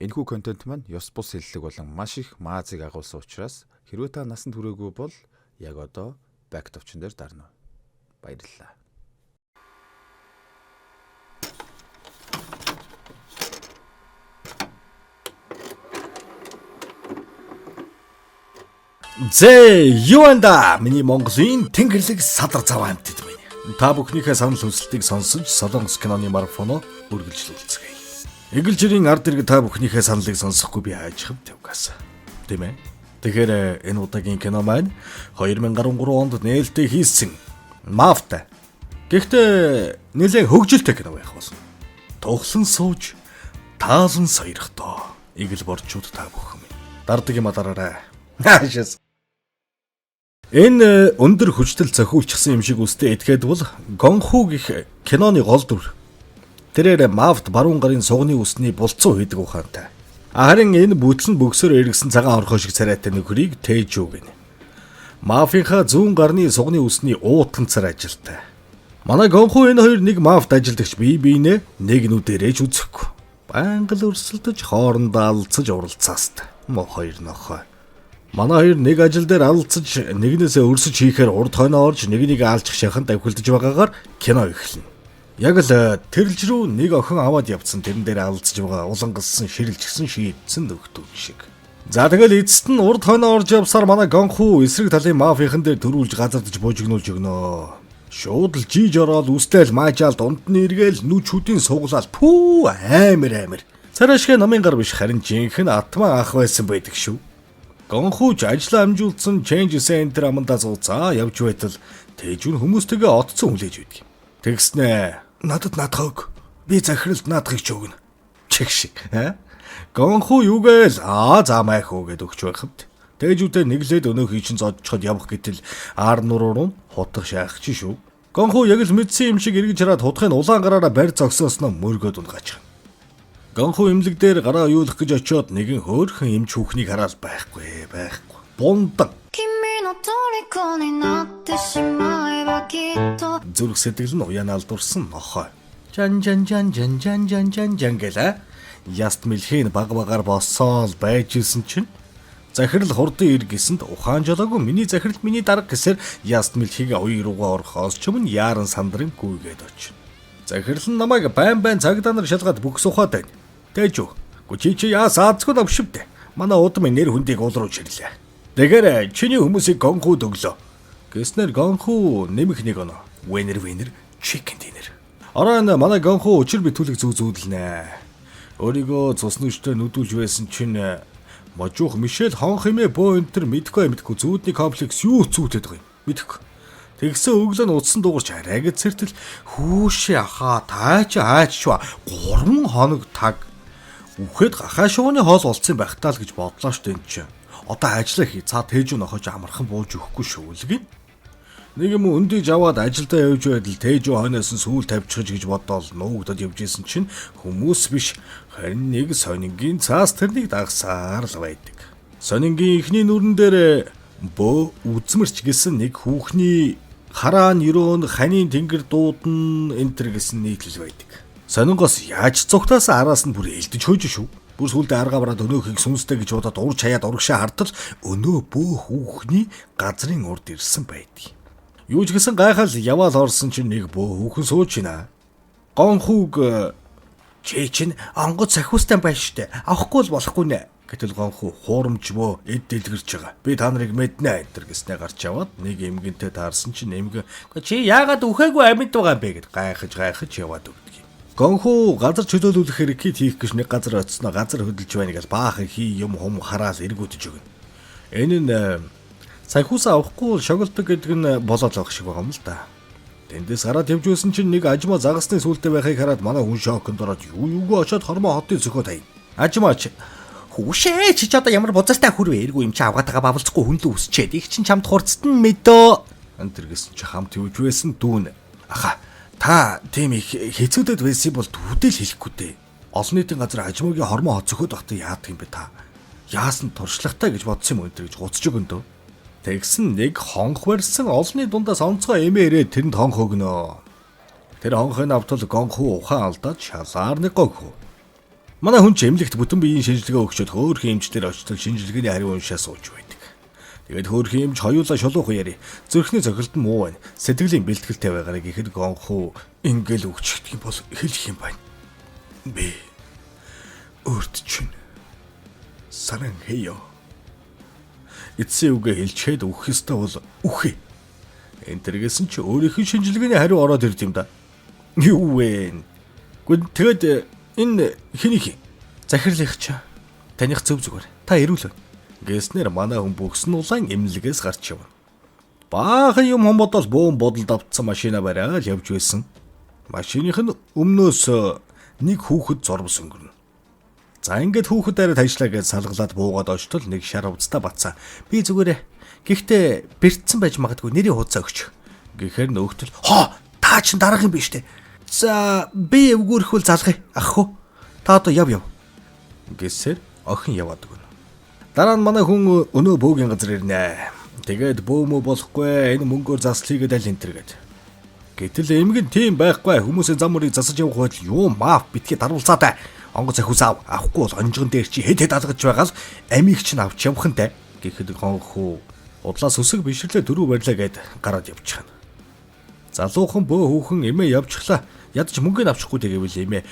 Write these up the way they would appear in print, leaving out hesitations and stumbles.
Энэхүү контент маань ёс бус хэллэг болон маш их маазыг агуулсан учраас хэрвээ та насанд хүрээгүй бол яг одоо back товчон дээр дарна. Баярлалаа. Юанда миний Монголын тэнгэрлэг садар заваа хамтд байна. Та бүхнийхээ санал хүсэлтийг сонсож Солонгос киноны марафоно үргэлжлүүлцгээе. Эгэлжирийн ард иргэ та бүхнийхээ саналыг сонсохгүй би хайж тавгаас. Тийм ээ. Тэгэхээр энэ удаагийн кино маань 2013 онд нээлттэй хийсэн Мафта. Гэхдээ нэлээд хөгжилтэй кино байх болно. Тухлан сууж, таалан сойрхдоо. Игэл борчууд та бүхэн. Дардаг юм дараарай. Хаашаас. Энэ өндөр хүчтэй зохиулчихсан юм шиг үстэй этгээд бол Гонху гэх киноны гол дүр. Тэрээр Мафт баруун гарын сугны үсний булцуу хийдэг ухаантай. Харин энэ бүтлэн бөксөөр эргэсэн цагаан орхоо шиг царайтай нөхрийг Тэжүү гэнэ. Мафийнхаа зүүн гарны сугны үсний уутганцар ажилтай. Манай Гонху энэ хоёр нэг Мафт ажилдагч бие биенээ нэг нүдэрэж үзэхгүй. Байнга л өрсөлдөж хоорондоо алцаж уралцаастай. Хоёр нохой. Манай хоёр нэг ажил дээр алцаж нэгнээсээ өрсөж хийхээр урд хойноо орж нэгнийг аалчих шаханд авхилдаж байгаагаар кино эхэлнэ. Яг л тэрэлж рүү нэг охин аваад явцсан тэрэн дээр алцаж байгаа улангалсан ширэлжсэн шийдсэн нөхдүүд шиг. За тэгэл эцэст нь урд хойноо орж явсаар манай Гонху эсрэг талын мафийнхан дээр төрүүлж газардаж буужигнуулж өгнө. Шууд л жиж ороод үстэл маажаал дунд нь эргээл нүч хүдийн суглаад пүү амар. Царашгэ намын гар биш харин жинхэнэ атман ах байсан байдаг шүү. Гонхуч ажлаа амжуулсан Change Center амандаа зууцаа явж байтал Тэжүүн хүмүүстэйгээ отцсон хүлээж байдаг. Тэгснэ надад наадхаг би захиралд наадахыг ч өгнө. Чиг шиг Гонху юугээл заамайх уу гэд өгч байхад Тэжүүтэй нэглээд өнөөхий чинь зодчход явах гэтэл ар нуруу хутах шаах чи шүү. Гонху яг л мэдсэн юм шиг эргэж хараад хутхын улаан гараараа барь зогсоосноо мөргөөд унгаach. Гонху имлэг дээр гараа юулах гэж очиод нэгэн хөөрхөн эмч хүүхнийг хараад байхгүй. Бундаг. Зүрх сэтгэл нь уяанаал дурсан нохой. Жан гэлээ. Яст мэлхийн багаар боссоол байж исэн чинь захирал хурдан иргэсэнд ухаан жолоогүй миний захирал миний дарга гэсээр яст мэлхийг уян руугаа орохоос ч юм яаран сандрын гүйгээд очив. Захирал нь намайг байн цагдаа нар шалгаад бүхс ухаад байна. Тэжүү. Гүчи яа саацгүй давшивдэ. Манай удам нэр хүндийг уул руу чирлээ. Тэгэхээр чиний хүмүүсийг Гонху өглөө. Гэснээр Гонху нэмэх нэг оноо. Winner chicken dinner. Оройн манай Гонху учир битүүлэг зүүдэлнэ. Өөрийгөө цус нүштэй нүдүүлж байсан чинь можуух Мишель хон хэмээ боо энтер мэдхгүй зүүдний комплекс юу зүүтэд байгаа юм. Мэдхгүй. Тэгсэн өглөө нь утсан дуурч арайг цэртэл хүүшээ ахаа таач шва 3 хоног таг үхэд гахаа шууны хоол олцсон байх таа л гэж бодлоо штэ энэ чинь. Одоо ажиллаа хий. Цаа Тэжүү нохож амархан бууж өгөхгүй шүү л гин. Нэг юм өндийж аваад ажилдаа явж байдал Тэжүү хойноос нь сүүл тавьчихж гэж бодоол нуугдад явж исэн чинь хүмүүс биш харин нэг сонингийн цаас тэрнийг дагсаар л байдаг. Сонингийн ихний нүрэн дээр бөө үзмэрч гэсэн нэг хүүхний хараан өрөөн ханийн тэнгэр дуудан энтер гэсэн нийтлэл байдаг. Сонингоос яаж цугтаас араас нь бүр элдэж хөөж шүү. Бүр сүлдээ аргаа бараад өнөөхийг сүнстэй гэж бодоод урж хаяад урагшаа хартал өнөө бөө хүүхний газрын урд ирсэн байдаг. Юу ч гэсэн гайхал яваал орсон чинь нэг бөө хүүхэн сууж байна. Гонхуг чи чинь онгоц сахиустай байна штэ. Авахгүй л болохгүй нэ. Гэтэл Гонху хуурамч бөө эд дэлгэрч байгаа. Би та нарыг мэднэ энэ гэснээр гарч яваад нэг эмгэнтэй таарсан чинь эмгэн чи яагаад үхээгүй амьд байгаа юм бэ гэд гайхаж яваад өгдөг. Гонху газар чөлөөлүүлэх хэрэгкийг хийх гэж нэг газар очсноо газар хөдөлж байна гэж баахан хий юм хум хараал эргүүдэж өгнө. Энэ нь сахиусаа авахгүй шоголдог гэдэг нь болоод байгаа шиг байгаа юм л да. Тэндээс гараад явж байсан чинь нэг ажмаа загасны сүултээ байхыг хараад манай хүн шоконд ороод юугүй очоод хормоо хотын зөхөө таяа. Ажмаач хүүшээ чи ч одоо ямар бузартай хүрвэ эргүү юм чи авгаад байгаа бавлцахгүй хүн л үсчээд их чин чамд хурцсан мэдөө. Антэр гэсэн чи хамт юуж байсан дүүн. Аха та тийм их хэцүүдэд байсан бол дүүдэл хэлэхгүй дээ. Олон нийтийн газар ажмаагийн хормоо хот зөхөөд байхдаа яадаг юм бэ та? Яасан туршлагатай гэж бодсон юм өнтер гэж гуцж өгөндөө. Тэгсэн нэг хонх барьсан олонний дундаас онцгой эмээ ирээд тэрэнд хонх өгнө. Тэр хонхын автал Гонху ухаан алдаад шалаар нэг гонху. Манай хүн ч эмнэлэгт бүтэн биеийн шинжилгээ өгчөд хөөрхөн эмчнэр очтол шинжилгээний хариу уншаа сууж байдаг. Тэгээд хөөрхөн эмч хоёулаа шулуухан яри. Зүрхний цохилт нь муу байна. Сэтгэлийн бэлтгэлтэй байгаарыг ихэд гонхоо ингээл өгчдөг юм бол хэлэх юм байна. Би өөрт чинь саран хэё. Эцсийн үгээ хэлчихэд өгөх ёстой бол үхээ. Энтэргээс чи өөрийнхөө шинжилгээний хариу ороод ирд юм да. Юу вэ? Тэгээд энэ хэнийг захирлах чи таних зөв зүгээр. Та эрүүл байна. Гэснээр манай хүн бүгсэн улаан эмнэлгээс гарч явна. Баахан юм хомодол бөөн бодолд автсан машина бариад явж байсан. Машиных нь өмнөөс нэг хүүхэд зурвс өнгөрнө. За ингээд хүүхэд дараад ажиллаа гэж салгалаад буугаад очтол нэг шар увцтай бацаа. Би зүгээрээ гэхдээ бэртсэн байж магадгүй нэрийн хуудасаа өгч. Гэхээр нөөхтөл та чинь дарах юм биш үү? За би эвгүүрхүүл залгая ах уу. Та одоо яв. Гэсээр охин яваад өгнө. Дараа нь манай хүн өнөө бөөгийн газар ирнэ. Тэгээд бөөмө болохгүй энэ мөнгөөр заслыгээд аль энтергээд. Гэтэл эмгэн тийм байхгүй хүмүүсийн зам мөрийг засаж явах байтал юу маав битгий даруулцаатай. Онгоц ахиус авахгүй бол онжгон дээр чи хэд алгаж байгаал амийг чинь авч явахантай гэхэд гонхоо удлаас өсөг бишрлээ дөрөв барьлаа гэд гараад явчихна. Залуухан бөө хүүхэн эмээ явчихлаа. Ядч мөнгөний авчихгүй тэгээвэл эмээ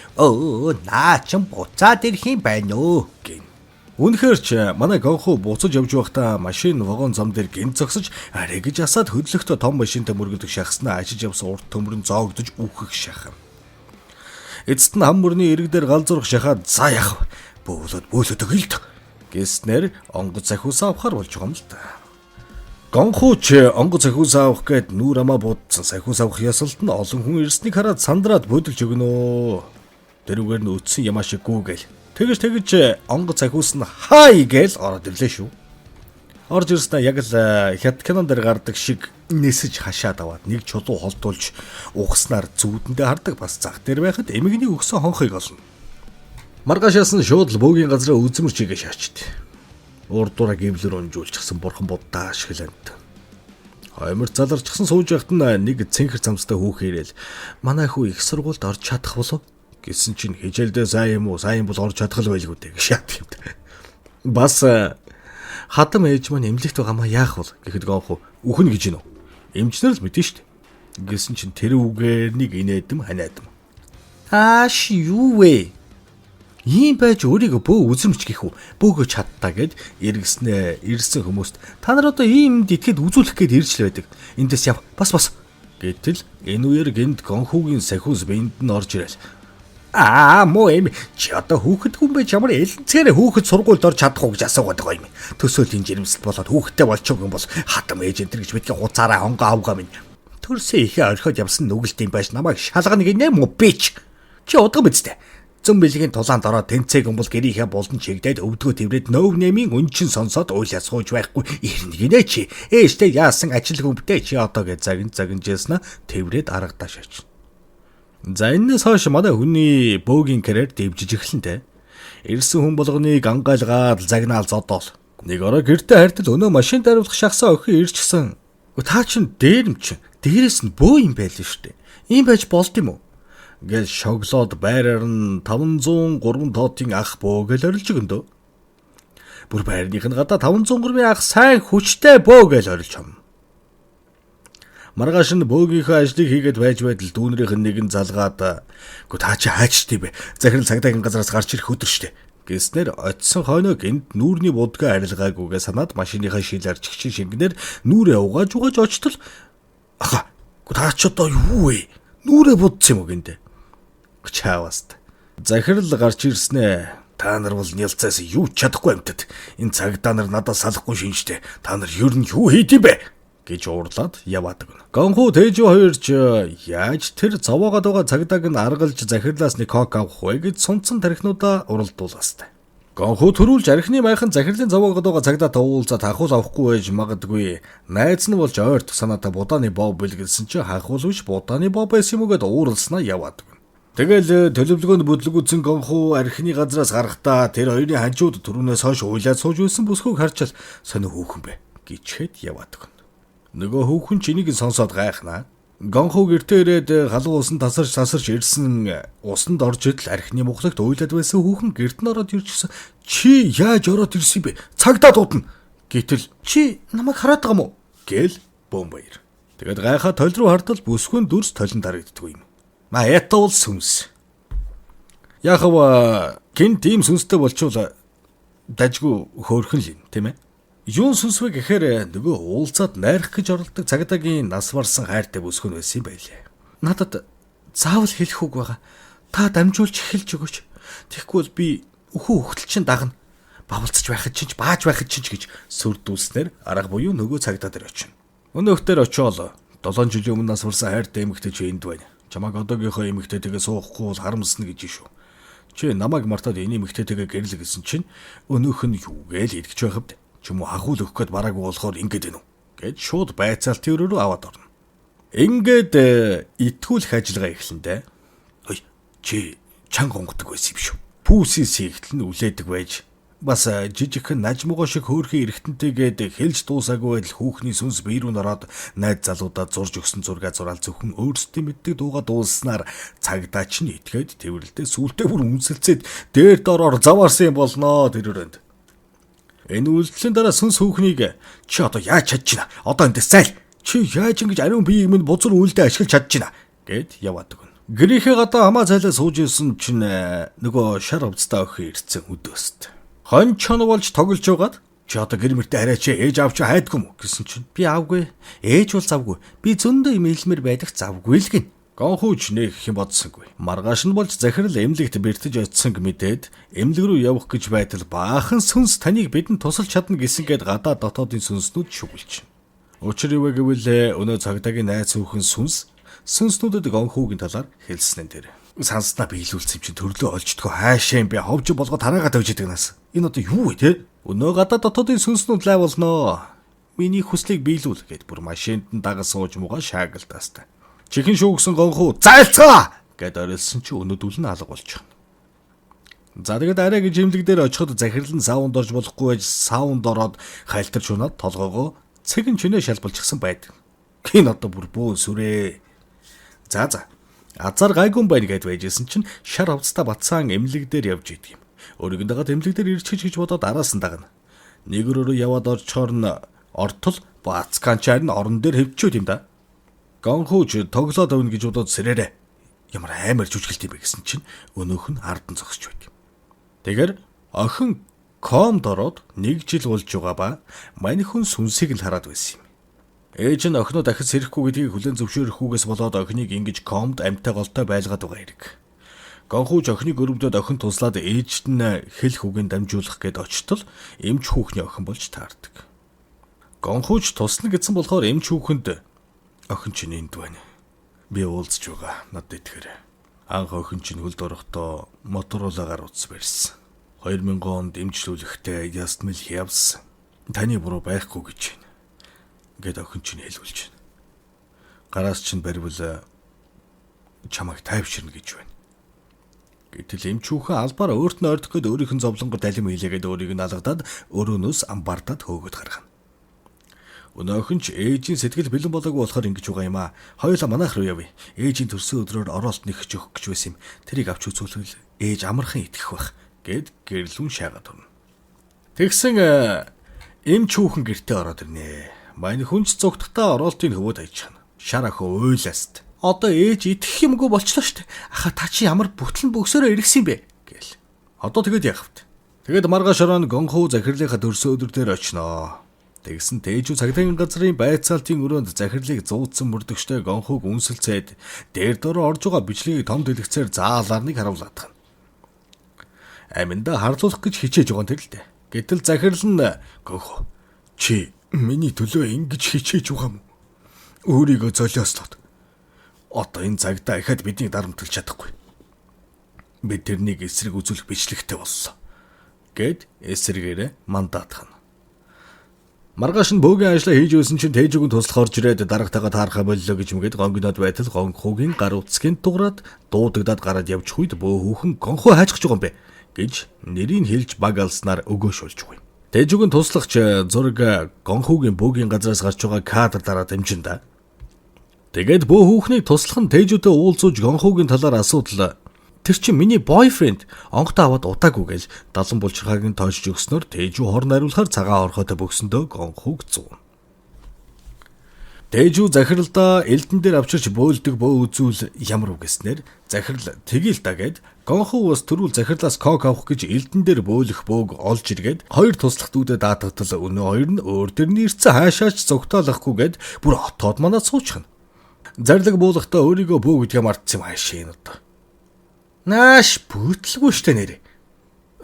наа чин буцаад ирэх юм байна өө гин. Үнэхээр ч манай гонхоо буцаж явж байхдаа машин вагон зам дээр гин зогсож арай гэж асаад хөдлөختөө том машинтай мөргөлдөг шахснаа ажиж явсан урт төмөр нь зоогдож үхэх шахам. Эцэст нь хам мөрний ирэг дээр гал зурх шахаад за яах бөөлөд өглөд гэснээр онгоц захиусаа авахар болж байгаа юм л да. Гонхоо ч онгоц захиусаа авах гээд нүүр амаа буудсан захиус авах ясалт нь олон хүн ирснийг хараад сандраад бөдөлж өгнө. Тэрүүгээр нь үтсэн ямаа шиггүй гээл. Тэгэж онгоц захиус нь хай гээл ороод ирлээ шүү. Орж ирснээр яг л хят кинон дээр гардаг шиг нисэж хашаад аваад нэг чулуу холдуулж ухснаар зүүдэндээ хардаг бас зах дээр байхад эмгэний өгсөн хонхыг олно. Маргаашаас нь шууд л бөөгийн газраа үзмэр чигээ шаачд. Урдуура гівлэр унжуулчихсан бурхан буддаа ашигланд. Хоймор заларчсан сууж байхад нь нэг цэнхэр цамцтай хүүхэн ирээл манай хүү их сургуульд орж чадах болов гэсэн чинь хижээлдээ сайн юм уу сайн бол орж чадах л байлгүй дээ шат юм. Бас хатам ээж маань эмнэлэгт байгаамаа яах вэ гэхэд гонхоо үхэн гэж гинөө. Эмчнэр л мэдэн штт. Гэсэн чинь тэр үгээр нэг инээдэм ханиадам. Ааш юу вэ? Ийм байж өөрийгөө бөө үзэмч гэх үү? Бөөгөө чадтаа гэд эргэснээ ирсэн хүмүүст та нар одоо ийм юмд итгэхэд үзүүлэх гээд ирж л байдаг. Эндээс яв бас гэтэл энэ үеэр гинт гонхуугийн сахиус биенд нь орж ирэл. Муу эм чи одоо хүүхэд хүн байж ямар элэнцгээрээ хүүхэд сургуульд орж чадах уу гэж асуугаад байгаа юм. Төсөөлийн жирэмсэл болоод хүүхэдтэй болчихог юм бол хатам ээж энэ гэж бидгээ хуцаараа хонгоо авгаа минь. Төрсөө ихээ орхиод явсан нүгэлт юм байж намайг шалгана гинэ мө бич. Чи удаа бидтэй. Зам бэлгийн тулаанд ороод тэнцээг юм бол гэрийнхээ болон чигдээд өвдгөө тэврээд нөв нэмийн үнчин сонсоод уйлаа сууж байхгүй ирнэ гинэ чи. Ээжтэй яасан ажил хүмтэй чи одоо гэж загинжээснэ тэврээд аргадаа шаач. За энэс хойш манай хүний бөөгийн карьер дэвжиж эхлэнтэй. Ирсэн хүн болгоныг ангайлгаад загнаал зодоол. Нэг ороо гэртээ хайртал өнөө машин даруулах шахсаа охин ирчихсэн. Та чин дээрэмч. Дээрээс нь бөө юм байл шүү дээ. Ийм байж болд юм уу? Гэл шоглоод байраар нь 503 тоотын ах бөө гэл орилж өгөндөө. Бүр байрных нь гадаа 503-ийн ах сайн хүчтэй бөө гэл орилж хам. Маргааш нь бөөгийнхөө ажлыг хийгээд байж байтал дүүнрийнх нь нэгэн залгаад "Гү та чи хайчт юм бэ? Захирал цагдаагийн газраас гарч ирэх өдөр штэ." гэснээр очисон хойноо гинт нүүрний будгаа арилгаагүйгээ санаад машиныхаа шил арчигчийн шингэнээр нүүрээ угааж очтол "Гү та ч одоо юу вэ? Нүүрээ будсан юм уу гинэ?" Чааваст. Захирал гарч ирснэ. "Та нар бол нялцаас юу ч чадахгүй юмтад. Энэ цагдаа нар надад салахгүй шинжтэй. Та нар ер нь юу хийд юм бэ?" гэж уурлаад яваад өгнө. Гонхуу Тэжүү хоёр ч яаж тэр зовоогоод байгаа цагдааг нь аргалж захирлаас нэг кок авах вэ гэж сунцсан тархинуудаа уралдуулаастай. Гонхуу төрүүлж архины майхан захирлын зовоогоод байгаа цагдаатай уулзаад хахуул авахгүй байж магадгүй. Найз нь болж ойрт санаатай будааны боо бэлгэлсэн чинь хахуул биш будааны боо байсан юм гээд ууралснаа яваад өгнө. Тэгэл төлөвлөгөөнд бүдлгүүцэн гонхуу архины газраас гарахдаа тэр хоёрын хажууд түрүүнээс хойш уйлаад сууж байсан бүсгүйг харчаал сонио хүүхэн бэ гэчихэд яваад өгнө. Нөгөө хүүхэн чинийг сонсоод гайхнаа. Гонхуу гэртээ ирээд халуун усан тасарч ирсэн усанд орж идэл архины мухлагт уйлаад байсан хүүхэн гэрт нь ороод ирж гисэн. Чи яаж ороод ирсэн бэ? Цагдаа дуудана. Гэтэл чи намайг хараад байгаа мó? Гэл Бомбаяр. Тэгээд гайхаа толь руу хартал бүсгүйн дүрс толон дарагддгүй юм. Это бол сүнс. Яхав гин тийм сүнстэй болчвол дажгүй хөөрхөн л юм, тийм ээ. Юун сүнс вэ гэхээр нөгөө уулзаад найрах гэж оролдог цагдаагийн нас барсан хайртай бүсгүн байсан юм байлээ. Надад заавал хэлэх үг байгаа. Та дамжуулж эхэлж өгөөч. Тэгэхгүй бол би өхөө хөлтөл чинь дагна. Бавалцаж байхад чинь бааж байхад чинь гэж сүрдүүлснээр арга буюу нөгөө цагдаа дээр очино. Өнөөхтөр очиол 7 жилийн өмнө нас барсан хайртай эмэгтэй чи энд байна. Чамайг одоогийнхоо эмэгтэйтэйгээ суухгүй бол харамсна гэж шүү. Чи намайг мартаад энэ эмэгтэйтэйгээ гэрэл гэсэн чинь өнөөх нь юу гээл идэж байхад ч юм уу хахуул өгөх гээд бараагүй болохоор ингэж байна уу гэд шууд байцаалтын өрөө аваад орно. Ингээд итгүүлэх ажиллагаа эхлэндэ. Ой чи чанга онгодог байсан юм шүү. Пүүсийн сэгтэл нь үлээдэг байж бас жижигхэн нажмугаа шиг хөөрхөн эргэнтэйгээд хэлж дуусаагүй байдал хүүхний сүнс бие рүү ороод найз залуудаа зурж өгсөн зургаа зураал зөвхөн өөрсдөө мэддэг дууга дуулснаар цагдаа ч нь итгээд тэрвэрлдээ сүултээ бүр үнсэлцээд дээр дороор заваарсан юм болноо тэр өрөөнд. Энэ үйлдэлийн дараа сүнс хүүхнийг чи одоо яаж чадж байна? Одоо эндээс зайл. Чи яаж ингэж ариун биеийг минь бузар үйлдэ ашиглаж чадж байна? Гэд яваад өгнө. Гэрийнхээ гадаа хамаа цайлаа сууж исэн чинь нөгөө шар хувцтай охин ирсэн өдөөст. Хон чон болж тоглож байгаад чи одоо гэр мөртөө арайч ээж аав чи хайдгүй мө гэсэн чинь би аавгүй. Ээж бол завгүй. Би зөндөө юм хэлмээр байдаг завгүй л гин. Гонхууч нэх юм бодсонгүй. Маргааш нь болж захирал эмнэлэгт бэртэж очисонг мэдээд эмнэлэг рүү явах гэж байтал баахан сүнс таныг бидэнд тусалж чадна гэсэн гээд гадаа дотоодын сүнснүүд шүглэж. Учир юу вэ гэвэл өнөө цагдаагийн найз хүүхэн сүнснүүдэд гонхуугийн талаар хэлсэн нь тэр. Санснаа биелүүлсэн чинь төрлөө олждгоо хаашаа юм бэ? Ховж болгоод хараагаа тавьж идэг нас. Энэ одоо юу вэ те? Өнөө гадаа дотоодын сүнснүүд лай болноо. Миний хүслийг биелүүл гэд бүр машинд нь дагаж сууж муугаа шаагалтаастай. Чихэн шүүгсэн гонхуу зайлцгаа гэд орилсон чи өнөдүүл нь алга болчих. За тэгээд арай гэж эмнэлэг дээр очиход захирал нь саунд орж болохгүй байж саунд ороод хайлтарч унаад толгоогоо цэгэн чинээ шалбалчихсан байдаг. Гин одоо бүр бөө сүрээ. За азар гайгүй байна гэд байжсэн чинь шар хувцастаа батсан эмнэлэг дээр явж идэг юм. Өөрийг дагаад эмнэлэг дээр ирчихэж гэж бодоод араас нь дагна. Нэг рүү яваад орчхоор нь ортол бацканчаар нь орон дээр хөвчөөд юм да. Гонхууч тоглоод авна гэж бодоод сэрээрээ. Ямар амар жүжиглэлт юм бэ гэсэн чинь өнөөх нь ард нь зогсож байд. Тэгэр охин комд ороод 1 жил болж байгаа ба маньхэн сүнсийг л хараад байсан юм. Ээж нь охиноо дахиж сэрэхгүй гэдгийг хүлээн зөвшөөрөхгүйгээс болоод охиныг ингэж комд амьтаа голтой байлгаад байгаа хэрэг. Гонхууч охиныг өрөвдөд охин туслаад ээжт нь хэлэх үгийн дамжуулах гээд очтол эмч хүүхний охин болж таардаг. Гонхууч туслана гэсэн болохоор эмч хүүхэнд охин чинь энд байна. Би уулзж байгаа. Надад итгэр. Анх охин чинь хөлд орохдоо моторолоогоор утас барьсан. 2000 онд эмчлүүлэхдээ ястмэл явсан. Таны буруу байхгүй гэж байна. Гэт охин чинь хэлүүлж байна. Гараас чинь барьвал чамайг тайвширна гэж байна. Гэтэл эмчүүхэн албаар өөрт нь ойрдох гээд өөрийнх нь зовлонгор далим хийлээгээд өөрийг нь алгадаад өрөөнөөс амбартаад хөөгд гаргана. Өнөөхөн ч ээжийн сэтгэл бэлэн болоогүй болохоор ингэж байгаа юм аа. Хоёулаа манайх руу явъя. Ээжийн төрсөн өдрөөр оролт нэгж өгөх гэж байсан юм. Тэрийг авч үзүүлвэл ээж амархан итгэх байх гэд гэрлүүн шаагаад орно. Тэгсэн эмч хүүхэн гэртээ ороод ирнэ. Манай хүнч цогтхтаа оролтын хөвөд ажихна. Шар охин уйлааст. Одоо ээж итгэх юмгүй болчлоо штэ. Аха та чи ямар бүтлэн бөксөөрөө иргэсэн юм бэ гээл. Одоо тэгээд яах вэ? Тэгээд маргааш орон гонхуу захирлынхаа төрсөн өдөр дээр очноо. Тэгсэн тээжүү цагдаагийн газрын байцаалтын өрөөнд захирлыг зуудсан мөрдөгчтэй гонхууг үнсэлцээд дээр дөрөө орж байгаа бичлэгийг том дэлгэцээр заалаарныг харуулдаг. Аминда харлуулах гэж хичээж байгаа юм тэгэл дээ. Гэтэл захирал нь гонхуу чи миний төлөө ингэж хичээж байгаа юм. Өөрийгөө золиослоод. Одоо энэ цагдаа ихад бидний дарамтлж чадахгүй. Бид тэрнийг эсрэг үзүүлэх бичлэгтэй боллоо. Гэд эсрэгээрээ мандаатгана. Маргааш нь бөөгийн ажлаа хийж байсан чинь тээжүүг туслах орж ирээд дарагтайгаа таархаа боллоо гэж мэгээд гонгинод байтал гонхуугийн гар утсгийн дуграад дуудагдаад гараад явчих үед бөө хүүхэн гонхуу хайчж байгаа юм бэ гэж нэрийг хэлж баг алснаар өгөөшүүлж байгаа юм. Тээжүүг туслагч зураг гонхуугийн бөөгийн газраас гарч байгаа кадр дараа дэмжин да. Тэгээд бөө хүүхнийг туслах нь Тэжүүтэй уулзууж Гонхугийн талаар асуудал. Тэр чинь миний бойфренд онготой аваад удаагүй гэж далан булчирхааг нь тоожж өгснөөр Тэжүү хорн хариулахаар цагаан орхойтой бөксөндөө Гонхуг зүүн. Тэжүү захиралдаа элдэн дээр авчирч бөөлдөг бөө үзүүл ямар үг гэснээр захирал тгийл да гэд Гонху бас түрүүл захирлаас кок авах гэж элдэн дээр бөөлөх бөөг олж иргээд хоёр туслах дүүдэд даатгатал өнөө хоёр нь өөр дэрний ирцэн хаашаач зогтоолохгүй гэд бүр отоод манаа суучихна. Зарлаг буулгахдаа өөрийгөө бөө гэдгээ мартсан юм хаашаа энэ одоо. Нааш бүтлгүй штэ нэрээ.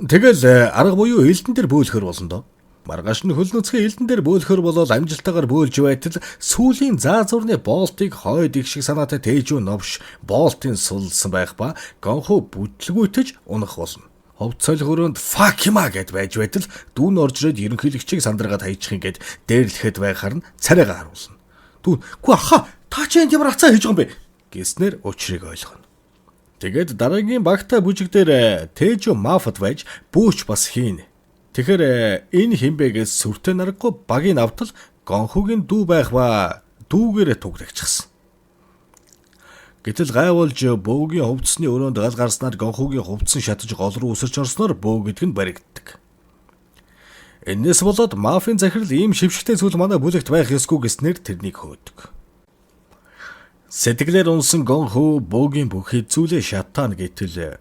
Тэгэл арга буюу элдэн дээр бөөлөхөр болно доо. Маргааш нь хөл нүцгэн элдэн дээр бөөлөхөр болол амжилттайгаар бөөлж байтал сүүлийн заазуурны боолтыг хойд их шиг санаатай Тэжүү новш боолтын сулсан байх ба Гонху бүтлгүйтэж унах болно. Ховд цолих өрөөнд fuck юма гэд байж байтал дүүн орж ирээд ерөнхийлөгчийг сандраагаад хайчихын гэд дээрлэхэд байхаар нь царайгаа харуулна. Дүүн "Гү аха та чи энд ямар хацаа хийж байгаа юм бэ?" гэснээр учрыг ойлгоно. Тэгээд дараагийн багтаа бүжиг дээр Тэжүү мафад байж бүүч бас хийн. Тэгэхээр энэ химбэгээс сүртэй наргагүй багийн автал Гонхугийн дүү байх ба дүүгээрээ туграгчихсан. Гэтэл гайвуулж бөөгийн хувцсны өрөөнд гал гарснаар Гонхугийн хувцсан шатаж гол руу үсэрч орсноор бөө гэдг нь баригддаг. Энээс болоод мафийн захирал ийм шившгтэй зүйл манай бүлэгт байх ёсгүй гэснээр тэрнийг хөөдөг. Сэтгэлээр унсан Гонху бөөгийн бүх зүйлээ шатаана гэтэл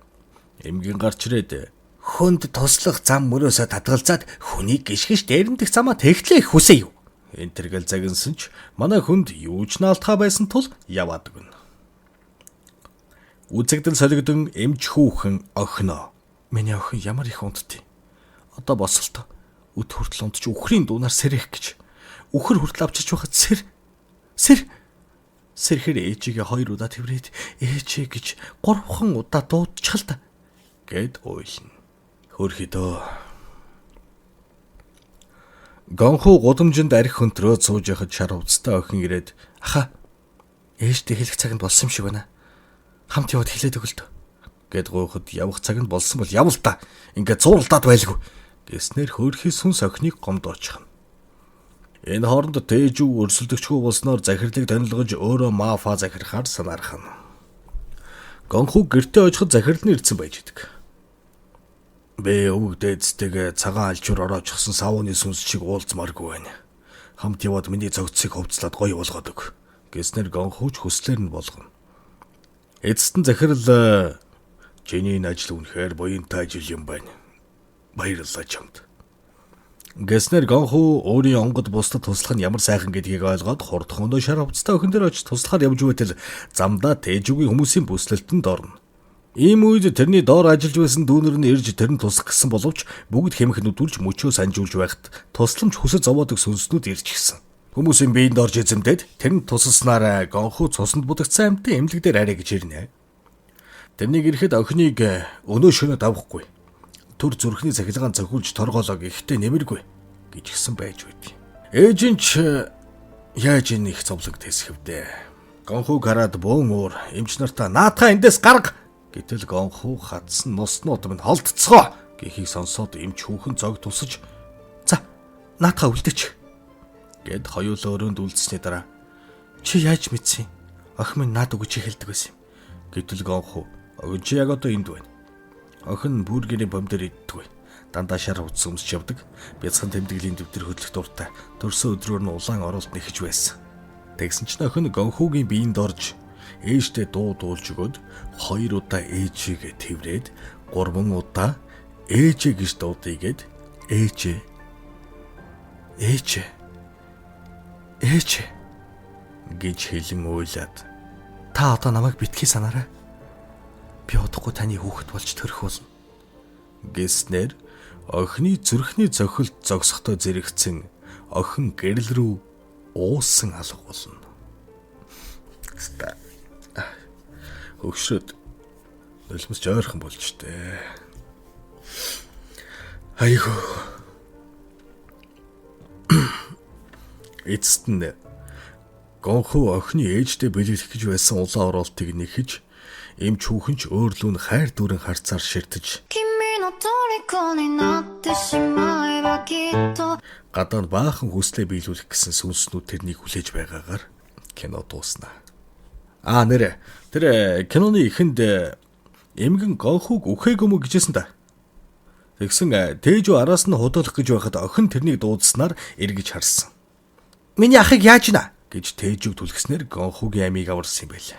эмгэн гарч ирээд "Хүнд туслах зам мөрөөсөө татгалзаад хүнийг гიშгэж дээрэмдэх замаа тэгтлээ хүсэе юу?" Энтэргэл загинсан ч манай хүнд юу ч наалтхаа байсан тул яваад өгнө. Үзэгдэл солигдсон эмч хүүхэн охиноо. Миний охин ямар их унтдیں۔ Одоо босолтоо. Үд хүртэл унтж үхрийн дуунаар сэрэх гэж. Үхэр хүртэл авчирч байхад сэрхэр ээжигээ 2 удаа тэврээд ээжээ гэж 3 удаа дуудчихал та гэд ойлно. Хөрхидөө. Гонху гудамжинд арх хөнтрөөд сууж яхад шар хувцастай охин ирээд "Аха, ээжтэй хэлэх цаг нь болсон юм шиг байна. Хамт яваад хэлээд өгөл төө" гэд гуйхад явах цаг нь болсон бол явал та. Ингээд зууралдаад байлгүй гэснээр хөөрхий сүнс охиныг гомдоочихно. Энэ хооронд Тэжүү өрсөлдөгчгүй болсноор захирлыг тонилгож өөрөө мафа захирахаар санаархана. Гонху гэртээ очиход захирал нь ирсэн байж идэг. "Бэ өвгдээдтэйгээ цагаан алчуур ороочихсон савууны сүнс шиг уулзмааргүй байна. Хамт яваад миний цогцыг хувцлаад гоё болгоод өг" гэснээр Гонхуч хүслээр нь болгоно. Эцэст нь захирал "Чиний энэ ажил үнэхээр буянтай ажил юм байна. Баярлалаа чамд" гэснээр Гонху өөрийн онгод бусдад туслах нь ямар сайхан гэдгийг ойлгоод хурдхан өнөө шар хувцастай охин дээр очиж туслахаар явж байтал замдаа Тэжүүгийн хүмүүсийн бүслэлтэнд орно. Ийм үед тэрний доор ажиллаж байсан дүүнер нь ирж тэрн тусах гэсэн боловч бүгд хэмэх нүдүрж мөчөө санжуулж байхад тусламж хүсэж зовоодог сүнснүүд ирж гисэн. Хүмүүсийн биеинд орж эзэмдээд тэрн тусалснаар Гонху цуснд будагцсан амьтан эмнэлэг дээр арай гэж ирнэ. Тэрнийг ирэхэд охиныг өнөө шөнө давахгүй. Түр зүрхний цахилгаан цохиулж торгоолоо гэхдээ нэмэргүй гэж гисэн байж үйд. Ээж нь ч яаж энэ их зовлог тэсгэвдэ. Гонху гараад бөөн уур эмч нартаа "Наатаа эндээс гарга" гэтэл Гонху хатсан носнууд минь холдцгоо гэхийг сонсоод эмч хүүхэн зог тусаж "За, наатаа үлдээч" гэд хоёулаа өрөөнд үлдсэний дараа "Чи яаж мэдсэн? Охин минь наад өгч хэлдэг байсан юм." Гэтэл Гонху "Охин чи яг одоо энд байна. Охин бүргэрийн бомдэр иддэггүй. Дандаа шар хувцас өмсч явдаг. Бяцхан тэмдэглэлийн дэвтэр хөдлөх дуртай. Төрсөн өдрөөр нь улаан оролт нэхэж байсан." Тэгсэн чинь охин Гонхугийн биеинд орж ээжтэй дуу дуулж өгөөд 2 удаа ээжигээ тэврээд 3 удаа ээжээ гэж дуудъя гэд ээжээ гэж хэлэн уйлаад "Та одоо намайг битгий санаарай. Би удахгүй таны хүүхэд болж төрөх болно" гэснээр охины зүрхний цохилт зогсохдоо зэрэгцэн охин гэрэл рүү уусан алга болно. Өгшрөд нулимс жойрхон болж штэ. Айгуу. Эцэст нь Гонху охины ээжтэй бэлгэлэх гэж байсан улаан оролтыг нэхэж эмч хүүхэн ч өөрлөө нь хайр дүүрэн харцаар ширтэж гадаад баахан хүслээ биелүүлэх гэсэн сүнснүүд тэрнийг хүлээж байгаагаар кино дуусна. Нэрэ. Тэр киноны эхэнд эмгэн гонхог үхээгүй мө гэжсэн та. Тэгсэн Тээжүү араас нь худалдах гэж байхад охин тэрнийг дуудснаар эргэж харсан. Миний ахыг яаж гинэ гэж Тээжүүг түлхснээр гонхогийн амийг аварсан юм байлаа.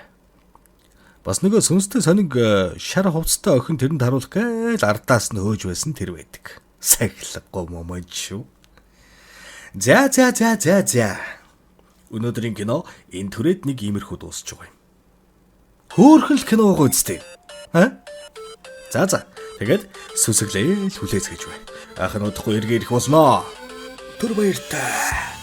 Бас нөгөө сүнстэй сониг шар хувцастай охин тэрэнд харуулах гээл ардаас нь хөөж байсан тэр байдаг. Сахилахгүй момон шүү. За. Өнөөдрийн кино энэ түрээд нэг иймэрхүү дуусч байгаа юм. Хөөрхөн л кино байгаа үстэй. За. Тэгээд сүсэглээл хүлээцгэж бай. Ахын удахгүй эргээ ирэх болноо. Түр баяртай.